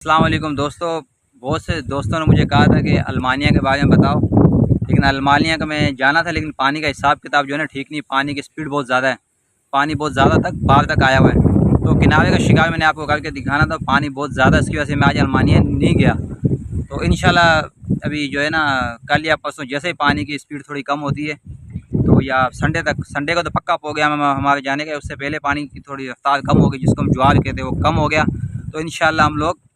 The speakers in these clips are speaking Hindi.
अस्सलाम वालेकुम दोस्तों। बहुत से दोस्तों ने मुझे कहा था कि अल्मानिया के बारे में बताओ, लेकिन अल्मानिया का मैं जाना था, लेकिन पानी का हिसाब किताब जो है ना ठीक नहीं। पानी की स्पीड बहुत ज़्यादा है, पानी बहुत ज़्यादा तक बाहर तक आया हुआ है। तो किनारे का शिकार मैंने आपको करके दिखाना था, पानी बहुत ज़्यादा, इसकी वजह से मैं आज अल्मानिया नहीं गया। तो इंशाल्लाह अभी जो है ना कल या परसों जैसे ही पानी की स्पीड थोड़ी कम होती है, तो या संडे को तो पक्का हो गया हमारे जाने का। उससे पहले पानी की थोड़ी रफ्तार कम हो गई, जिसको हम ज्वार कहते हैं, वो कम हो गया। तो इंशाल्लाह हम लोग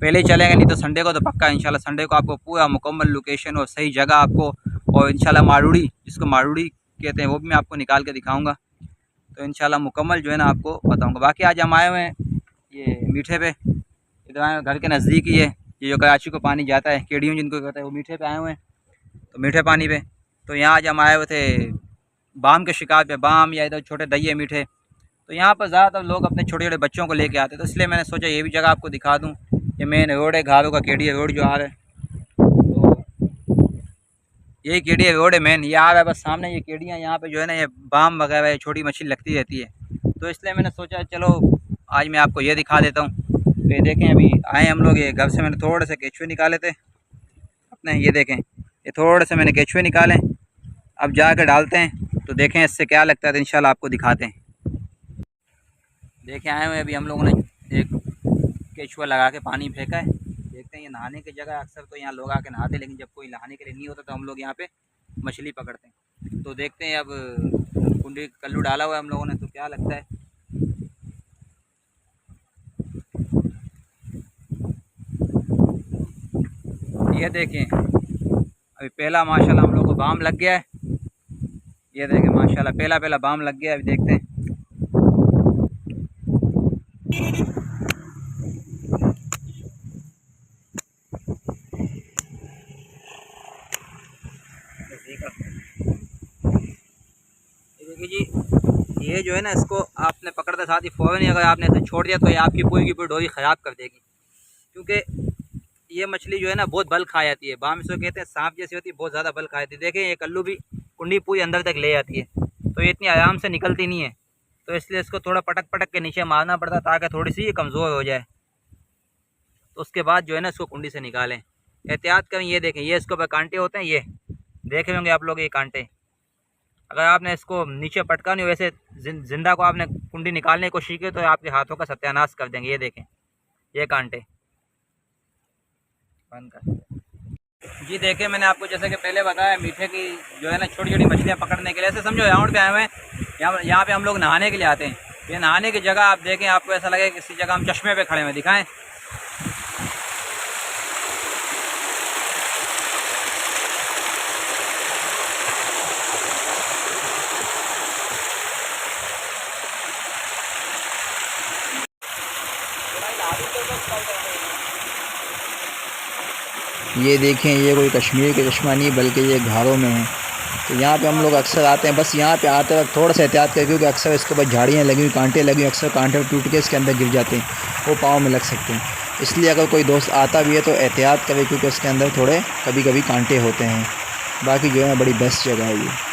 पहले ही चलेंगे, नहीं तो संडे को तो पक्का। इंशाल्लाह संडे को आपको पूरा मुकम्मल लोकेशन और सही जगह आपको, और इंशाल्लाह मारूड़ी, जिसको मारूड़ी कहते हैं, वो भी मैं आपको निकाल के दिखाऊंगा। तो इंशाल्लाह मुकम्मल जो है ना आपको बताऊंगा। बाकी आज हम आए हुए हैं ये मीठे पे, इधर आए घर के नज़दीक ही है। ये जो कराची को पानी जाता है, केडियों जिनको कहते हैं, वो मीठे पे आए हुए हैं। तो मीठे पानी पे तो यहाँ आज हम आए हुए थे बाम के शिकार पे, बाम या इधर छोटे दहिए मीठे। तो यहाँ पर ज़्यादातर लोग अपने छोटे छोटे बच्चों को लेके आते हैं, तो इसलिए मैंने सोचा ये भी जगह आपको दिखा दूँ। ये मेन रोड है घारों का, केडिया रोड जो आ रहा है, तो यही केडिया रोड है मेन, ये आ रहा है बस सामने। ये केडियाँ यहाँ पे जो है ना, ये बाम वगैरह ये छोटी मछली लगती रहती है। तो इसलिए मैंने सोचा चलो आज मैं आपको ये दिखा देता हूँ। तो ये देखें, अभी आए हम लोग, ये घर से मैंने थोड़े से केचुए निकाले थे अपने, ये देखें, ये थोड़े से मैंने केचुए निकाले। अब जाकर डालते हैं तो देखें इससे क्या लगता है, तो इंशाल्लाह आपको दिखाते हैं। देखें आए हुए अभी हम लोगों ने एक केचुआ लगा के पानी फेंका है। देखते हैं, ये नहाने की जगह, अक्सर तो यहाँ लोग आके नहाते, लेकिन जब कोई नहाने के लिए नहीं होता तो हम लोग यहाँ पे मछली पकड़ते हैं। तो देखते हैं, अब कुंडी कल्लू डाला हुआ है हम लोगों ने, तो क्या लगता है। ये देखें, अभी पहला माशाल्लाह हम लोग को बाम लग गया है। ये देखें माशाल्लाह पहला पहला बाम लग गया है। अभी देखते हैं। देखिए जी, ये जो है ना, इसको आपने पकड़ते साथ ही फ़ौरन ही अगर आपने इसे छोड़ दिया तो ये आपकी पूरी की पूरी डोरी ख़राब कर देगी, क्योंकि ये मछली जो है ना बहुत बल खा जाती है। बाम इसको कहते हैं, सांप जैसी होती है, बहुत ज़्यादा बल खा जाती है। देखें, ये कल्लू भी कुंडी पूरी अंदर तक ले जाती है, तो ये इतनी आराम से निकलती नहीं है। तो इसलिए इसको थोड़ा पटक पटक के नीचे मारना पड़ता है, ताकि थोड़ी सी ये कमज़ोर हो जाए। तो उसके बाद जो है ना इसको कुंडी से निकालें, एहतियात करें। ये देखें, ये इसके ऊपर कांटे होते हैं, ये देखे होंगे आप लोग, ये कांटे। अगर आपने इसको नीचे पटका नहीं, वैसे जिंदा को आपने कुंडी निकालने की कोशिश की, तो आपके हाथों का सत्यानाश कर देंगे। ये देखें, ये कांटे बंद कर। जी देखें, मैंने आपको जैसे कि पहले बताया, मीठे की जो है ना छोटी छोटी मछलियाँ पकड़ने के लिए, ऐसे समझो राउंड पे आए हुए हैं। यहाँ पे हम लोग नहाने के लिए आते हैं। ये नहाने की जगह आप देखें, आपको ऐसा लगे किसी जगह हम चश्मे पे खड़े हुए, दिखाएं। ये देखें, ये कोई कश्मीर के चश्मा नहीं बल्कि ये घारों में है। तो यहाँ पे हम लोग अक्सर आते हैं। बस यहाँ पे आते वक्त थोड़ा सा एहतियात करें, क्योंकि अक्सर इसके ऊपर झाड़ियाँ लगी हुई, कांटे लगे हुए, अक्सर कांटे टूट के इसके अंदर गिर जाते हैं, वो पाँव में लग सकते हैं। इसलिए अगर कोई दोस्त आता भी है तो एहतियात करे, क्योंकि उसके अंदर थोड़े कभी कभी कांटे होते हैं। बाकी जो है बड़ी बेस्ट जगह है ये।